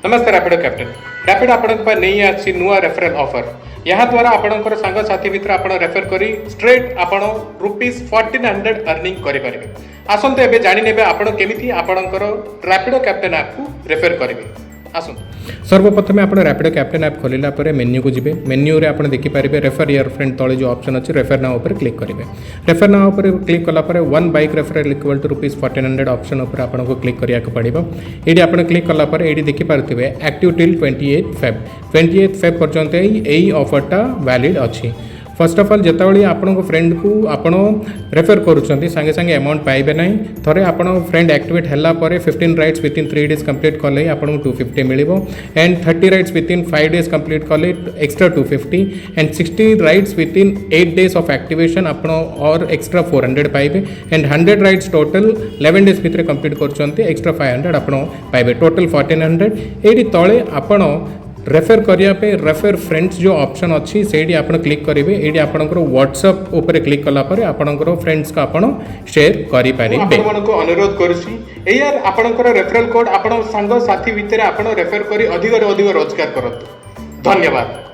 नमस्ते रैपिडो कैप्टन। रैपिडो आपण नहीं आसी नुआ रेफरल ऑफर। यहाँ द्वारा आपणकर सांग साथी भितर आपण रेफर करी स्ट्रेट आपण ₹1400 अर्निंग करें। आसतु एबे जानि नेबे आपण केमिति आपणकर रैपिडो कैप्टन ऐप को रेफर करेंगे। आसतु सर्वप्रथम आप रैपिडो कैप्टन ऐप खोलिला परे मेन्यू को जिबे। मेन्यू रे आपण देखि पारिबे रेफर योर फ्रेंड तळे जो ऑप्शन अछि रेफर नाउ ऊपर क्लिक करिवे। रेफर नाउ ऊपर क्लिक कला परे one bike referral equal to ₹1400 option ऊपर आपण को क्लिक करिया को पड़िबो। एडी आपण क्लिक कला परे एडी देखि पारथिबे एक्टिव टिल 28 फेब पर्यंत एई ऑफरटा वैलिड अछि। फर्स्ट ऑफ ऑल जितेबाला आपण फ्रेंड को आपण रेफर करुँच सांगे सांगे अमाउंट पाइबे ना। थोड़े आप फ्रेंड एक्टिवेट है 15 राइट्स विथिन 3 days कंप्लीट कले आपको 250 mile and 30 rides within 5 days complete कले extra 250 and 60 rides within 8 days of activation आप और एक्स्ट्रा 400 पाइबे एंड 100 राइट्स टोटल 11 days भितर कंप्लीट कर एक्स्ट्रा 500 आप पाइबे टोटल 1400। ये तले आपण रेफर करिया पे रेफर फ्रेंड्स जो ऑप्शन अच्छी से आप क्लिक करेंगे। ये आपंकर व्हाट्सएप ऊपर क्लिक कला परे आपंकर फ्रेंड्स का आपण शेयर करि पारिबे। आपनको अनुरोध करूछी एयार आपंकर रेफरल कोड आपण संग साथी भितर आपण रेफर करी अधिक रोजगार करत। धन्यवाद।